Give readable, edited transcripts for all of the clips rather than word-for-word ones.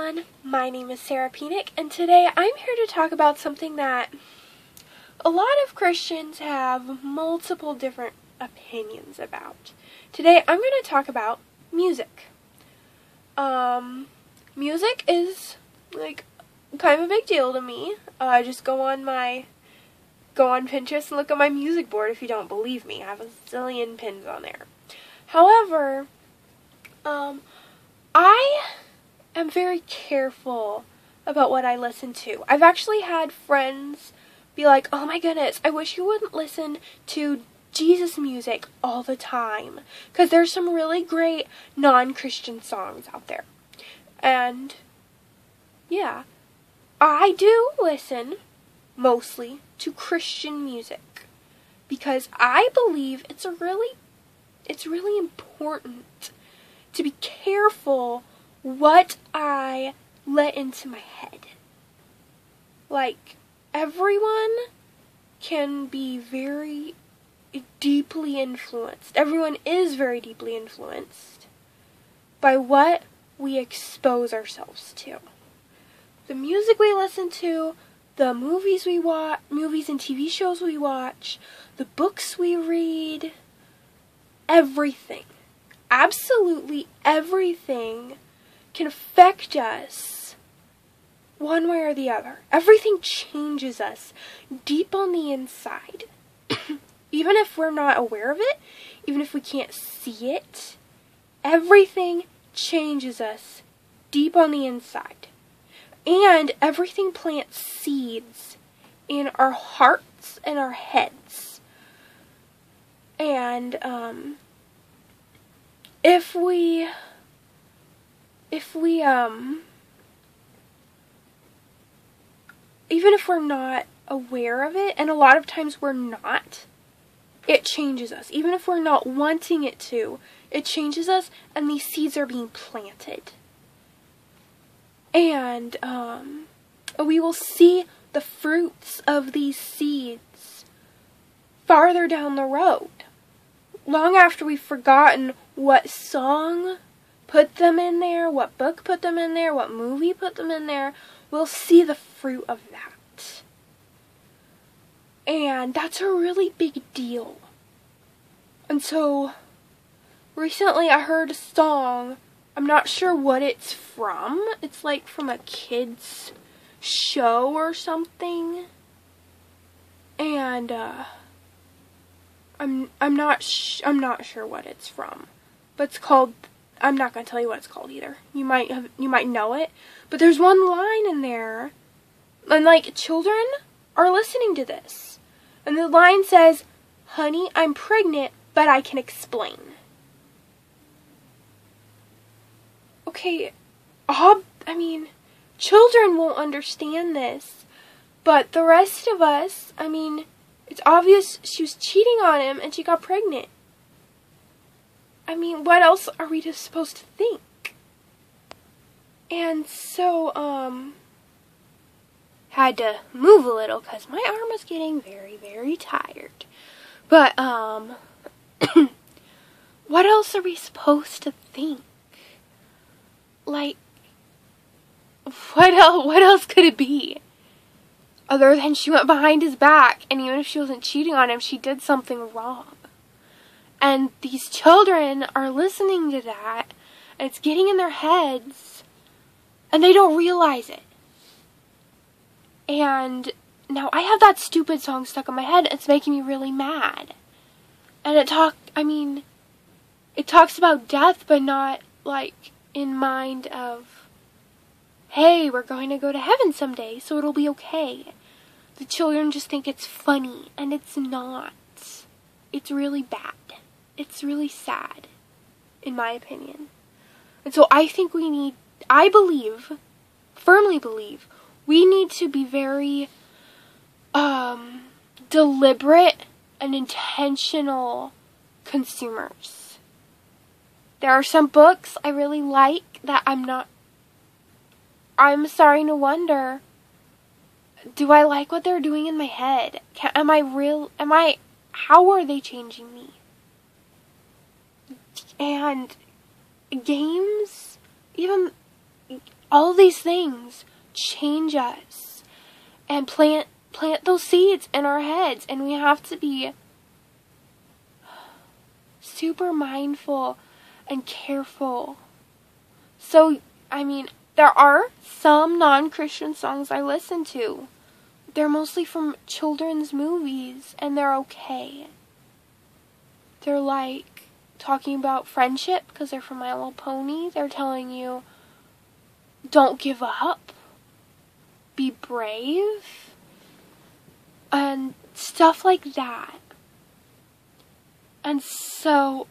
everyone, my name is Penick, and today I'm here to talk about something that a lot of Christians have multiple different opinions about. Today I'm going to talk about music. Music is like kind of a big deal to me. Just go on Pinterest and look at my music board if you don't believe me. I have a zillion pins on there. However, I am very careful about what I listen to. I've actually had friends be like, oh my goodness, I wish you wouldn't listen to Jesus music all the time, because there's some really great non-Christian songs out there. And yeah, I do listen mostly to Christian music because I believe it's really important to be careful what I let into my head. Like, everyone can be very deeply influenced. Everyone is very deeply influenced by what we expose ourselves to. The music we listen to, the movies we watch, movies and TV shows we watch, the books we read, everything, absolutely everything can affect us one way or the other. Everything changes us deep on the inside. Even if we're not aware of it, even if we can't see it, everything changes us deep on the inside. And everything plants seeds in our hearts and our heads. And even if we're not aware of it, and a lot of times we're not, it changes us. Even if we're not wanting it to, it changes us, and these seeds are being planted. And we will see the fruits of these seeds farther down the road. Long after we've forgotten what song put them in there, what book put them in there, what movie put them in there, we'll see the fruit of that. And that's a really big deal. And so, recently I heard a song. I'm not sure what it's from. It's like from a kid's show or something. And I'm not sure what it's from. But it's called, I'm not going to tell you what it's called either. You might know it. But there's one line in there, and like, children are listening to this. And the line says, "Honey, I'm pregnant, but I can explain." Okay, children won't understand this, but the rest of us, it's obvious she was cheating on him and she got pregnant. What else are we just supposed to think? And so, had to move a little because my arm was getting very, very tired. But, what else are we supposed to think? Like, what else could it be? Other than she went behind his back, and even if she wasn't cheating on him, she did something wrong. And these children are listening to that, and it's getting in their heads, and they don't realize it. And now I have that stupid song stuck in my head, and it's making me really mad. And it talks about death, but not, like, in mind of, hey, we're going to go to heaven someday, so it'll be okay. The children just think it's funny, and it's not. It's really bad. It's really sad, in my opinion. And so I think firmly believe, we need to be very deliberate and intentional consumers. There are some books I really like that I'm starting to wonder, do I like what they're doing in my head? How are they changing me? And games, even All these things change us and plant those seeds in our heads, and we have to be super mindful and careful. So, I mean, there are some non-Christian songs I listen to. They're mostly from children's movies, and they're okay. They're like talking about friendship because they're from My Little Pony. They're telling you, don't give up, be brave, and stuff like that. And so,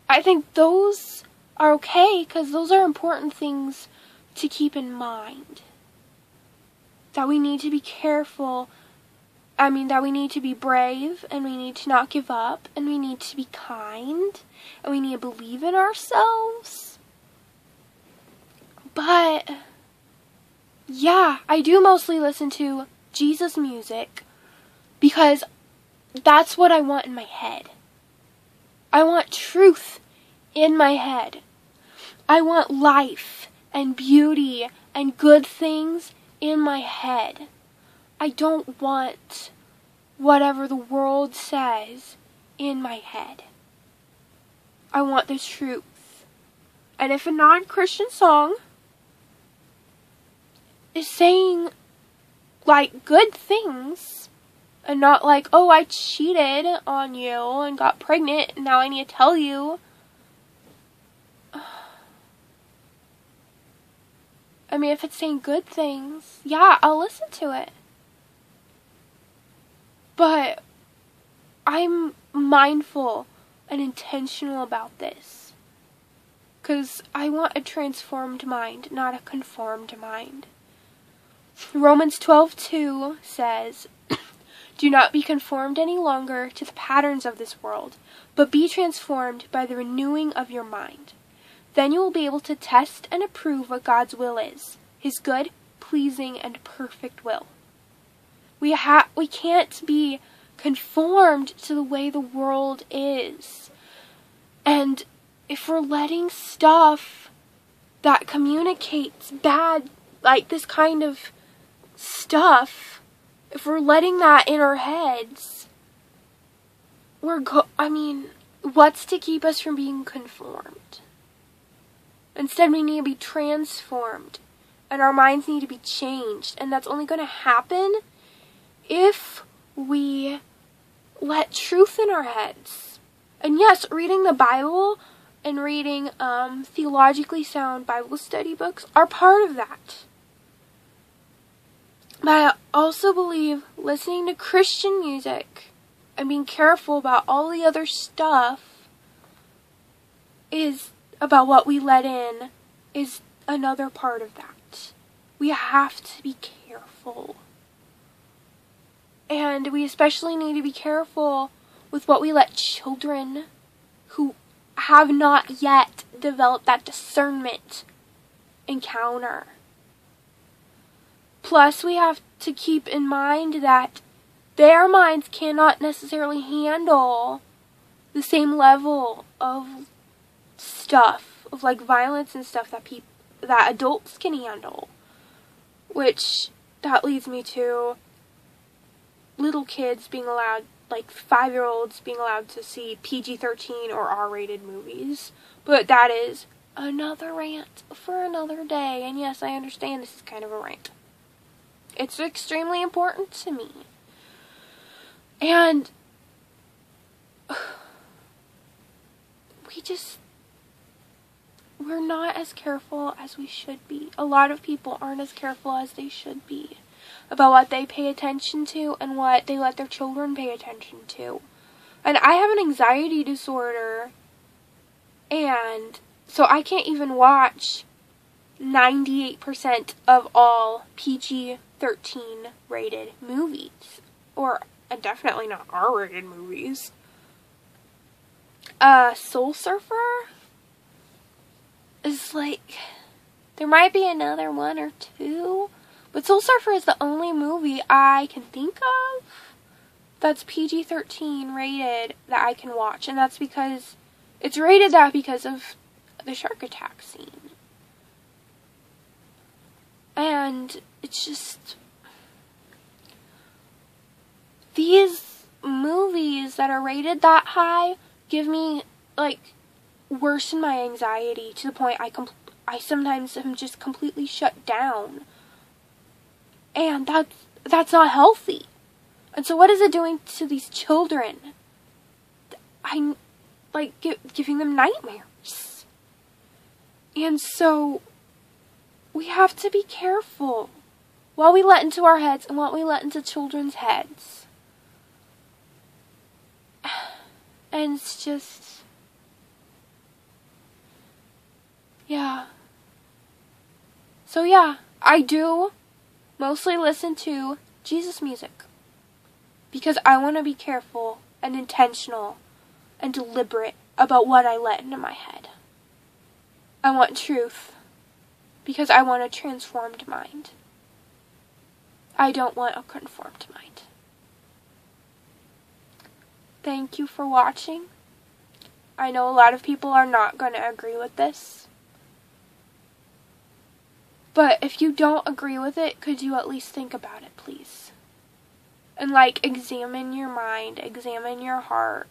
I think those are okay because those are important things to keep in mind. That we need to be careful. That we need to be brave, and we need to not give up, and we need to be kind, and we need to believe in ourselves. But, yeah, I do mostly listen to Jesus music because that's what I want in my head. I want truth in my head. I want life and beauty and good things in my head. I don't want whatever the world says in my head. I want the truth. And if a non-Christian song is saying, like, good things, and not like, oh, I cheated on you and got pregnant, and now I need to tell you. If it's saying good things, yeah, I'll listen to it. But I'm mindful and intentional about this. Because I want a transformed mind, not a conformed mind. Romans 12:2 says, do not be conformed any longer to the patterns of this world, but be transformed by the renewing of your mind. Then you will be able to test and approve what God's will is, His good, pleasing, and perfect will. We can't be conformed to the way the world is. And if we're letting stuff that communicates bad, like this kind of stuff, if we're letting that in our heads, what's to keep us from being conformed? Instead, we need to be transformed, and our minds need to be changed, and that's only going to happen if we let truth in our heads. And yes, reading the Bible and reading theologically sound Bible study books are part of that. But I also believe listening to Christian music and being careful about all the other stuff is about what we let in is another part of that. We have to be careful. And we especially need to be careful with what we let children who have not yet developed that discernment encounter. Plus, we have to keep in mind that their minds cannot necessarily handle the same level of stuff, of like violence and stuff that adults can handle. Which, that leads me to little kids being allowed, like 5-year-olds being allowed to see PG-13 or R-rated movies. But that is another rant for another day. And yes, I understand this is kind of a rant. It's extremely important to me. And we're not as careful as we should be. A lot of people aren't as careful as they should be about what they pay attention to and what they let their children pay attention to. And I have an anxiety disorder, and so I can't even watch 98% of all PG-13 rated movies. Or definitely not R-rated movies. Soul Surfer is like, there might be another one or two, but Soul Surfer is the only movie I can think of that's PG-13 rated that I can watch, and that's because it's rated that because of the shark attack scene. And it's just, these movies that are rated that high give me, like, worsen my anxiety to the point I sometimes am just completely shut down. And that's not healthy. And so what is it doing to these children? I'm, like, giving them nightmares. And so we have to be careful what we let into our heads and what we let into children's heads. And it's just, yeah. So yeah, I do mostly listen to Jesus music because I want to be careful and intentional and deliberate about what I let into my head. I want truth because I want a transformed mind. I don't want a conformed mind. Thank you for watching. I know a lot of people are not going to agree with this. But if you don't agree with it, could you at least think about it, please? And, like, examine your mind, examine your heart,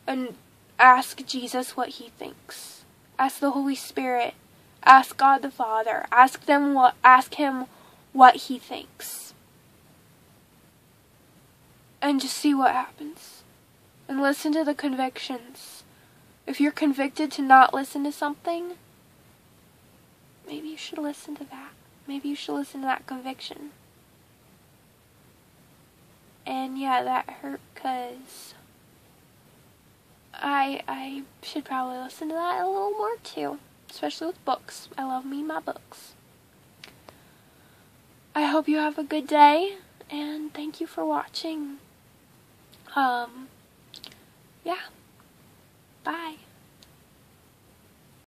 and ask Jesus what he thinks. Ask the Holy Spirit, ask God the Father, ask him what he thinks. And just see what happens. And listen to the convictions. If you're convicted to not listen to something, maybe you should listen to that. Maybe you should listen to that conviction. And yeah, that hurt because I should probably listen to that a little more too. Especially with books. I love me my books. I hope you have a good day. And thank you for watching. Yeah. Bye.